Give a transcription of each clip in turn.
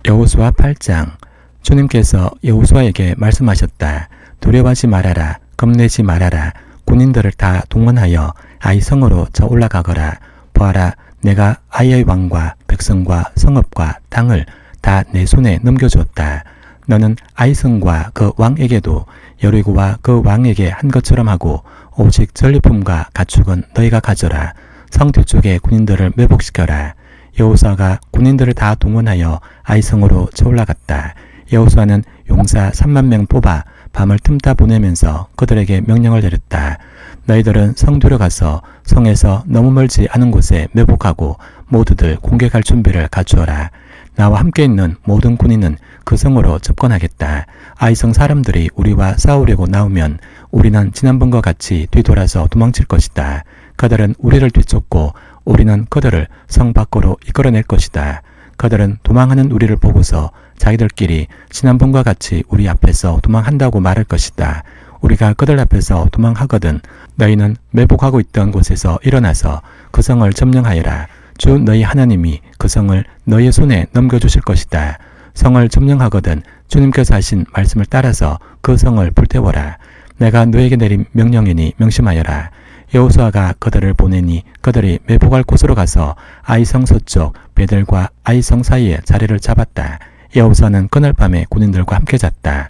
여호수아 8장. 주님께서 여호수아에게 말씀하셨다. 두려워하지 말아라. 겁내지 말아라. 군인들을 다 동원하여 아이 성으로 저 올라가거라. 보아라, 내가 아이의 왕과 백성과 성읍과 땅을 다 내 손에 넘겨주었다. 너는 아이 성과 그 왕에게도 여리고와 그 왕에게 한 것처럼 하고 오직 전리품과 가축은 너희가 가져라. 성 뒤쪽에 군인들을 매복시켜라. 여호수아가 군인들을 다 동원하여 아이 성으로 쳐 올라갔다. 여호수아는 용사 3만 명 뽑아 밤을 틈타 보내면서 그들에게 명령을 내렸다. 너희들은 성 뒤로 가서 성에서 너무 멀지 않은 곳에 매복하고 모두들 공격할 준비를 갖추어라. 나와 함께 있는 모든 군인은 그 성으로 접근하겠다. 아이성 사람들이 우리와 싸우려고 나오면 우리는 지난번과 같이 뒤돌아서 도망칠 것이다. 그들은 우리를 뒤쫓고 우리는 그들을 성 밖으로 이끌어낼 것이다. 그들은 도망하는 우리를 보고서 자기들끼리 지난번과 같이 우리 앞에서 도망한다고 말할 것이다. 우리가 그들 앞에서 도망하거든 너희는 매복하고 있던 곳에서 일어나서 그 성을 점령하여라. 주 너희 하나님이 그 성을 너희의 손에 넘겨주실 것이다. 성을 점령하거든 주님께서 하신 말씀을 따라서 그 성을 불태워라. 내가 너에게 내린 명령이니 명심하여라. 여호수아가 그들을 보내니 그들이 매복할 곳으로 가서 아이성 서쪽 베델과 아이성 사이에 자리를 잡았다. 여호수아는 그날 밤에 군인들과 함께 잤다.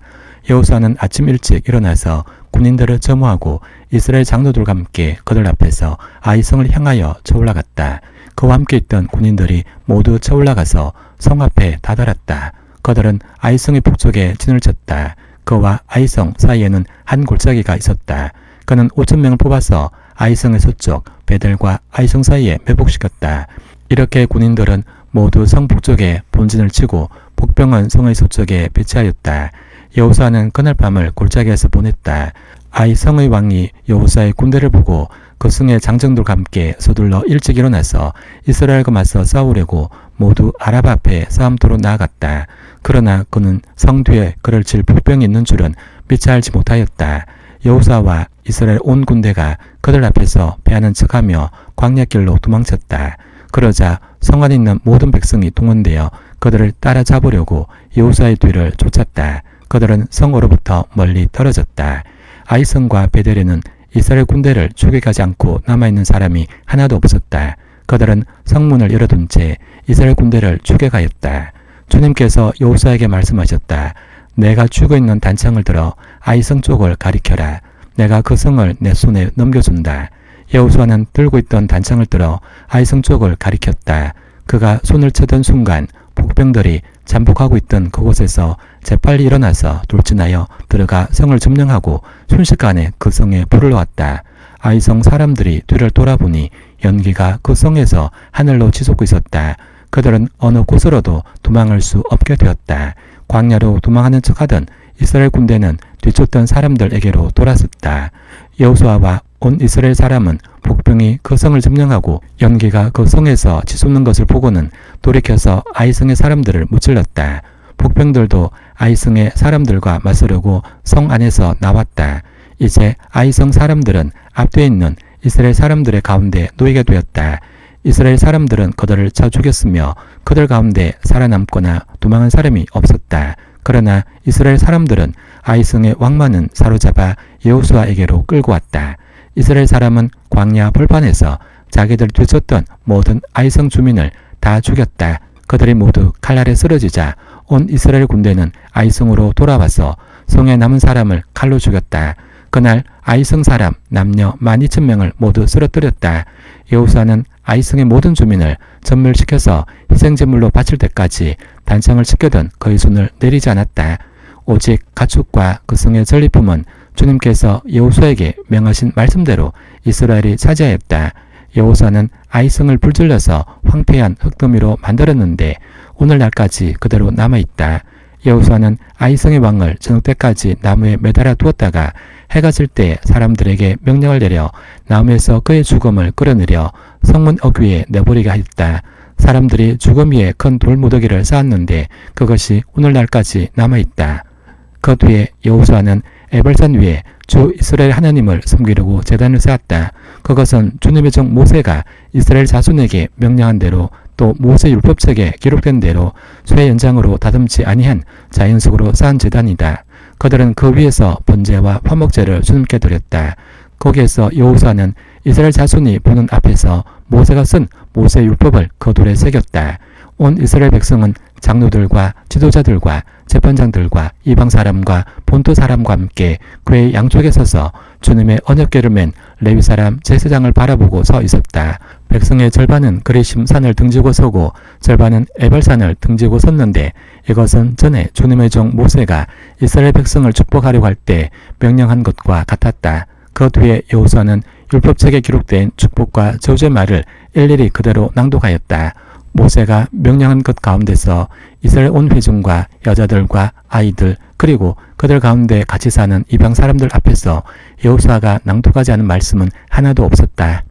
여호수아는 아침 일찍 일어나서 군인들을 점호하고 이스라엘 장로들과 함께 그들 앞에서 아이성을 향하여 쳐 올라갔다. 그와 함께 있던 군인들이 모두 쳐 올라가서 성 앞에 다다랐다. 그들은 아이성의 북쪽에 진을 쳤다. 그와 아이성 사이에는 한 골짜기가 있었다. 그는 5,000명을 뽑아서 아이성의 서쪽 베델과 아이성 사이에 매복시켰다. 이렇게 군인들은 모두 성 북쪽에 본진을 치고 복병은 성의 서쪽에 배치하였다. 여호수아는 그날 밤을 골짜기에서 보냈다. 아이성의 왕이 여호수아의 군대를 보고 그 성의 장정들과 함께 서둘러 일찍 일어나서 이스라엘과 맞서 싸우려고 모두 아라바 앞에 싸움터로 나아갔다. 그러나 그는 성 뒤에 그를 칠 복병이 있는 줄은 미처 알지 못하였다. 여호수아와 이스라엘 온 군대가 그들 앞에서 패하는 척하며 광야길로 도망쳤다. 그러자 성 안에 있는 모든 백성이 동원되어 그들을 따라잡으려고 여호수아의 뒤를 쫓았다. 그들은 성으로부터 멀리 떨어졌다. 아이성과 베델에는 이스라엘 군대를 추격하지 않고 남아있는 사람이 하나도 없었다. 그들은 성문을 열어둔 채 이스라엘 군대를 추격하였다. 주님께서 여호수아에게 말씀하셨다. 내가 쥐고 있는 단창을 들어 아이성 쪽을 가리켜라. 내가 그 성을 내 손에 넘겨준다. 여호수아는 들고 있던 단창을 들어 아이성 쪽을 가리켰다. 그가 손을 쳐던 순간 복병들이 잠복하고 있던 그곳에서 재빨리 일어나서 돌진하여 들어가 성을 점령하고 순식간에 그 성에 불을 놓았다. 아이성 사람들이 뒤를 돌아보니 연기가 그 성에서 하늘로 치솟고 있었다. 그들은 어느 곳으로도 도망할 수 없게 되었다. 광야로 도망하는 척하던 이스라엘 군대는 뒤쫓던 사람들에게로 돌아섰다. 여호수아와 온 이스라엘 사람은 복병이 그 성을 점령하고 연기가 그 성에서 치솟는 것을 보고는 돌이켜서 아이성의 사람들을 무찔렀다. 복병들도 아이성의 사람들과 맞서려고 성 안에서 나왔다. 이제 아이성 사람들은 앞뒤에 있는 이스라엘 사람들의 가운데 놓이게 되었다. 이스라엘 사람들은 그들을 쳐 죽였으며 그들 가운데 살아남거나 도망한 사람이 없었다. 그러나 이스라엘 사람들은 아이성의 왕만은 사로잡아 여호수아에게로 끌고 왔다. 이스라엘 사람은 광야 벌판에서 자기들 뒤쫓던 모든 아이성 주민을 다 죽였다. 그들이 모두 칼날에 쓰러지자 온 이스라엘 군대는 아이성으로 돌아와서 성에 남은 사람을 칼로 죽였다. 그날 아이성 사람 남녀 12,000명을 모두 쓰러뜨렸다. 여호수아는 아이성의 모든 주민을 전멸시켜서 희생제물로 바칠 때까지 단창을 지켜던 그의 손을 내리지 않았다. 오직 가축과 그 성의 전리품은 주님께서 여호수아에게 명하신 말씀대로 이스라엘이 차지하였다. 여호수아는 아이성을 불질러서 황폐한 흙더미로 만들었는데 오늘날까지 그대로 남아있다. 여호수아는 아이성의 왕을 저녁 때까지 나무에 매달아 두었다가 해가 질 때 사람들에게 명령을 내려 나무에서 그의 죽음을 끌어내려 성문 어귀에 내버리게 하였다. 사람들이 죽음 위에 큰 돌무더기를 쌓았는데 그것이 오늘날까지 남아있다. 그 뒤에 여호수아는 에발산 위에 주 이스라엘 하나님을 섬기려고 제단을 쌓았다. 그것은 주님의 종 모세가 이스라엘 자손에게 명령한 대로 또 모세 율법책에 기록된 대로 쇠 연장으로 다듬지 아니한 자연석으로 쌓은 제단이다. 그들은 그 위에서 번제와 화목제를 주님께 드렸다. 거기에서 여호수아는 이스라엘 자손이 보는 앞에서 모세가 쓴 모세 율법을 그 돌에 새겼다. 온 이스라엘 백성은 장로들과 지도자들과 재판장들과 이방 사람과 본토 사람과 함께 그의 양쪽에 서서 주님의 언약궤를 맨 레위 사람 제사장을 바라보고 서 있었다. 백성의 절반은 그리심 산을 등지고 서고 절반은 에발산을 등지고 섰는데 이것은 전에 주님의 종 모세가 이스라엘 백성을 축복하려고 할 때 명령한 것과 같았다. 그 뒤에 여호수아는 율법책에 기록된 축복과 저주의 말을 일일이 그대로 낭독하였다. 모세가 명령한 것 가운데서 이스라엘 온 회중과 여자들과 아이들 그리고 그들 가운데 같이 사는 이방 사람들 앞에서 여호수아가 낭독하지 않은 말씀은 하나도 없었다.